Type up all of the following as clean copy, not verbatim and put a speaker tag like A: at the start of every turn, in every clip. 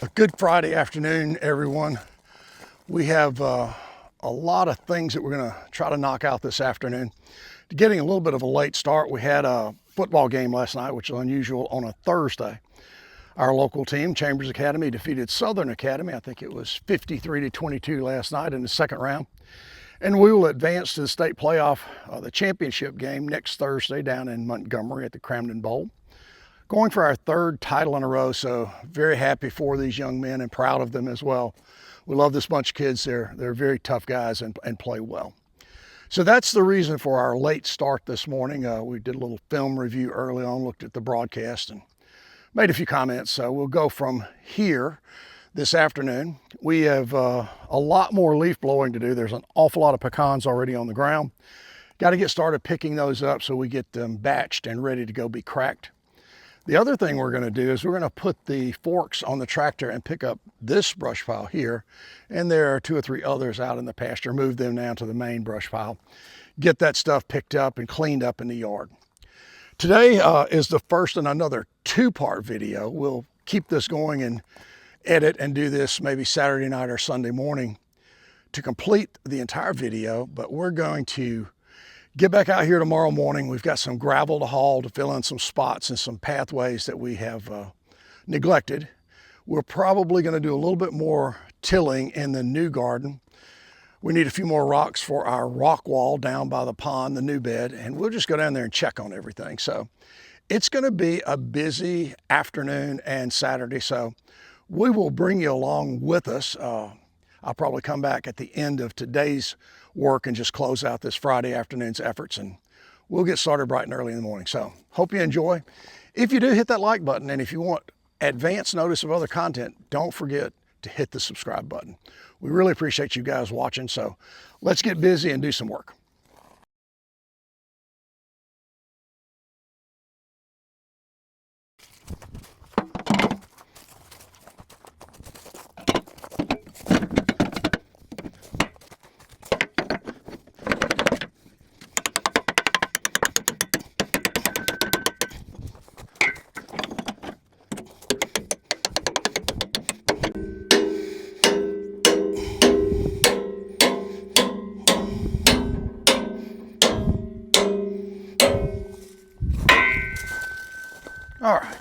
A: A good Friday afternoon, everyone. We have a lot of things that we're going to try to knock out this afternoon. Getting a little bit of a late start, we had a football game last night, which is unusual on a Thursday. Our local team, Chambers Academy, defeated Southern Academy. I think it was 53-22 last night in the second round. And we will advance to the state playoff, the championship game next Thursday down in Montgomery at the Cramden Bowl. Going for our third title in a row, so very happy for these young men and proud of them as well. We love this bunch of kids. They're very tough guys and play well. So that's the reason for our late start this morning. We did a little film review early on, looked at the broadcast and made a few comments. So we'll go from here this afternoon. We have a lot more leaf blowing to do. There's an awful lot of pecans already on the ground. Got to get started picking those up so we get them batched and ready to go be cracked. The other thing we're going to do is we're going to put the forks on the tractor and pick up this brush pile here. And there are 2 or 3 others out in the pasture. Move them down to the main brush pile. Get that stuff picked up and cleaned up in the yard. Today is the first in another 2-part video. We'll keep this going and edit and do this maybe Saturday night or Sunday morning to complete the entire video. But we're going to get back out here tomorrow morning. We've got some gravel to haul to fill in some spots and some pathways that we have neglected. We're probably going to do a little bit more tilling in the new garden. We need a few more rocks for our rock wall down by the pond, the new bed, and we'll just go down there and check on everything. So it's going to be a busy afternoon and Saturday, so we will bring you along with us. I'll probably come back at the end of today's work and just close out this Friday afternoon's efforts, and we'll get started bright and early in the morning. So hope you enjoy. If you do, hit that like button, and if you want advance notice of other content, don't forget to hit the subscribe button. We really appreciate you guys watching, so let's get busy and do some work. All right.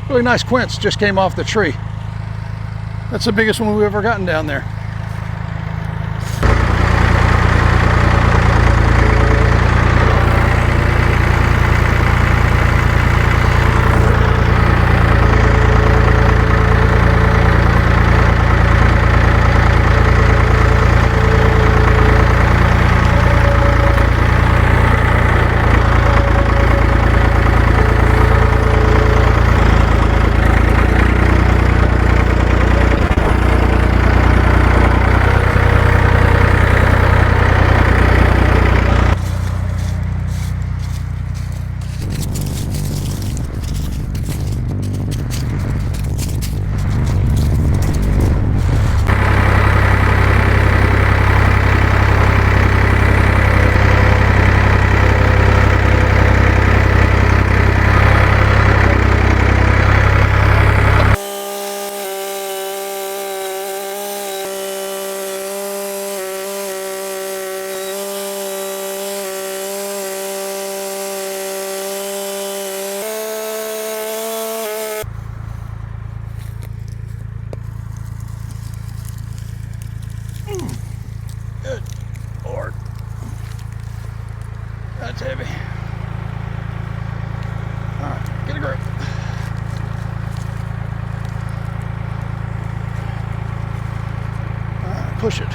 A: Really nice quince just came off the tree. That's the biggest one we've ever gotten down there. That's heavy. All right, get a grip. All right, push it.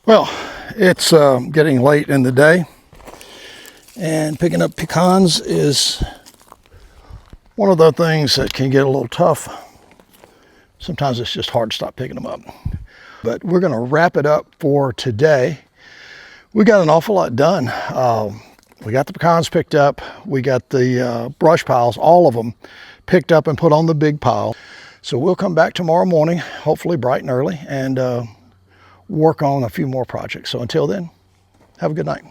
A: Well, it's getting late in the day, and picking up pecans is one of the things that can get a little tough. Sometimes it's just hard to stop picking them up. But we're going to wrap it up for today. We got an awful lot done. We got the pecans picked up. We got the brush piles, all of them, picked up and put on the big pile. So we'll come back tomorrow morning, hopefully bright and early, and work on a few more projects. So until then, have a good night.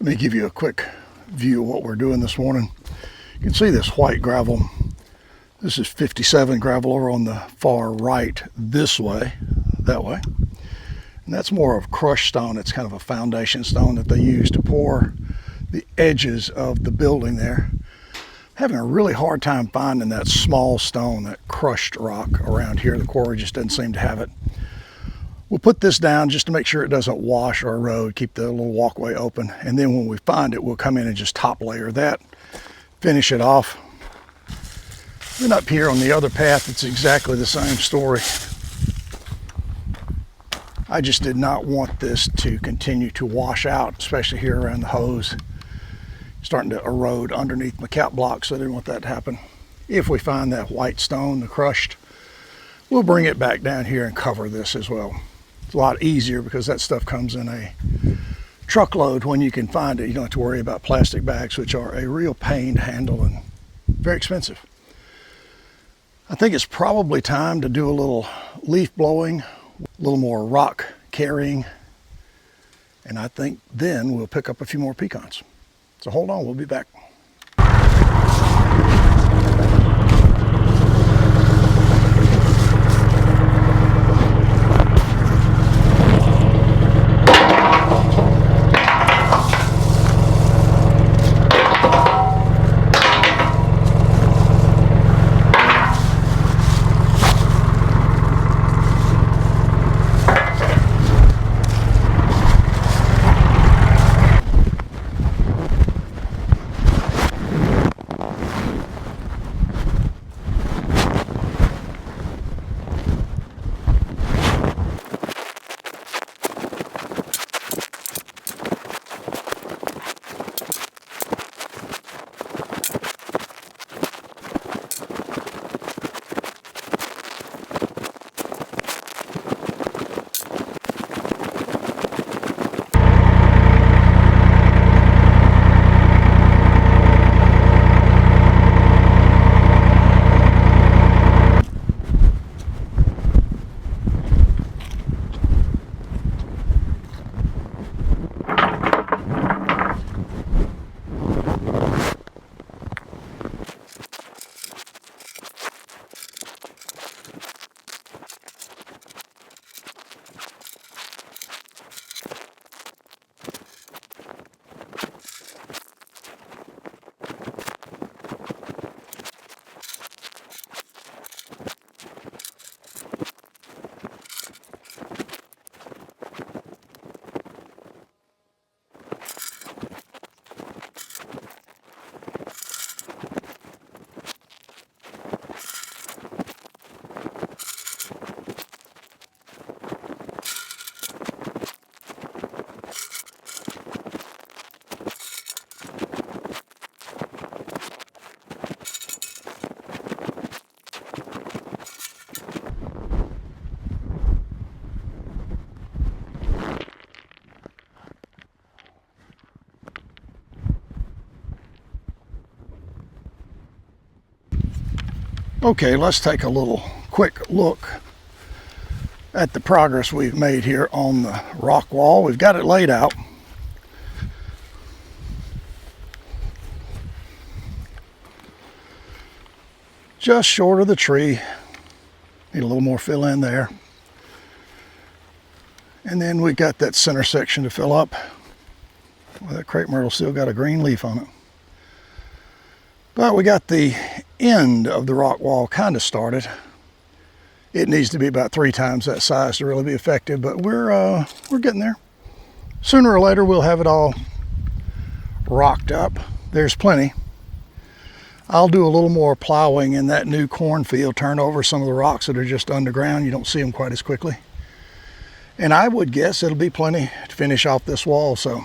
A: Let me give you a quick view of what we're doing this morning. You can see this white gravel. This is 57 gravel over on the far right this way, that way. And that's more of crushed stone. It's kind of a foundation stone that they use to pour the edges of the building there. Having a really hard time finding that small stone, that crushed rock around here. The quarry just doesn't seem to have it. We'll put this down just to make sure it doesn't wash or erode, keep the little walkway open. And then when we find it, we'll come in and just top layer that, finish it off. Then up here on the other path, it's exactly the same story. I just did not want this to continue to wash out, especially here around the hose. Starting to erode underneath my cap block, so I didn't want that to happen. If we find that white stone, the crushed, we'll bring it back down here and cover this as well. It's a lot easier because that stuff comes in a truckload when you can find it. You don't have to worry about plastic bags, which are a real pain to handle and very expensive. I think it's probably time to do a little leaf blowing, a little more rock carrying, and I think then we'll pick up a few more pecans. So hold on, we'll be back. Okay, let's take a little quick look at the progress we've made here on the rock wall. We've got it laid out. Just short of the tree. Need a little more fill in there. And then we got that center section to fill up. Well, that crepe myrtle still got a green leaf on it. But we got the end of the rock wall kind of started. It needs to be about 3 times that size to really be effective, but we're getting there. Sooner or later we'll have it all rocked up. There's plenty. I'll do a little more plowing in that new cornfield, turn over some of the rocks that are just underground. You don't see them quite as quickly. And I would guess it'll be plenty to finish off this wall. So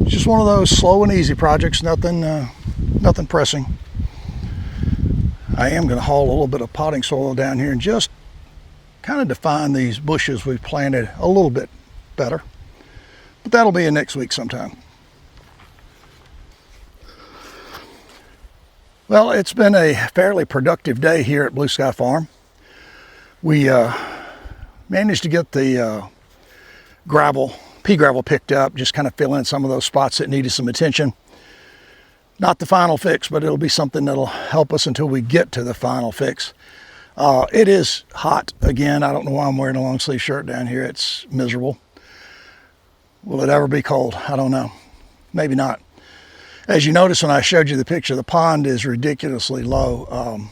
A: it's just one of those slow and easy projects, nothing pressing. I am going to haul a little bit of potting soil down here and just kind of define these bushes we've planted a little bit better. But that'll be in next week sometime. Well, it's been a fairly productive day here at Blue Sky Farm. We managed to get the pea gravel picked up, just kind of fill in some of those spots that needed some attention. Not the final fix, but it'll be something that'll help us until we get to the final fix. It is hot again. I don't know why I'm wearing a long sleeve shirt down here. It's miserable. Will it ever be cold? I don't know. Maybe not. As you notice when I showed you the picture, the pond is ridiculously low.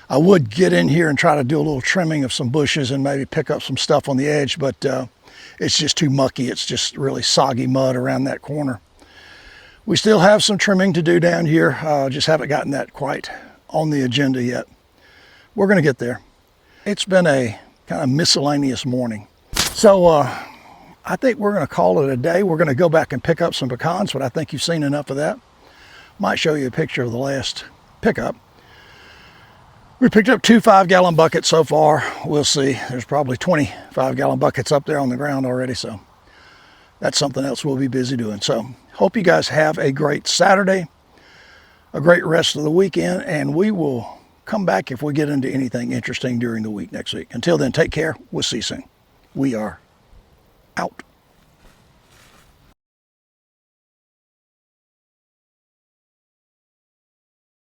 A: I would get in here and try to do a little trimming of some bushes and maybe pick up some stuff on the edge, but it's just too mucky. It's just really soggy mud around that corner. We still have some trimming to do down here. Just haven't gotten that quite on the agenda yet. We're going to get there. It's been a kind of miscellaneous morning. So I think we're going to call it a day. We're going to go back and pick up some pecans, but I think you've seen enough of that. Might show you a picture of the last pickup. We picked up 2 5-gallon buckets so far. We'll see. There's probably 20 5-gallon buckets up there on the ground already, so that's something else we'll be busy doing. So hope you guys have a great Saturday, a great rest of the weekend, and we will come back if we get into anything interesting during the week next week. Until then, take care. We'll see you soon. We are out.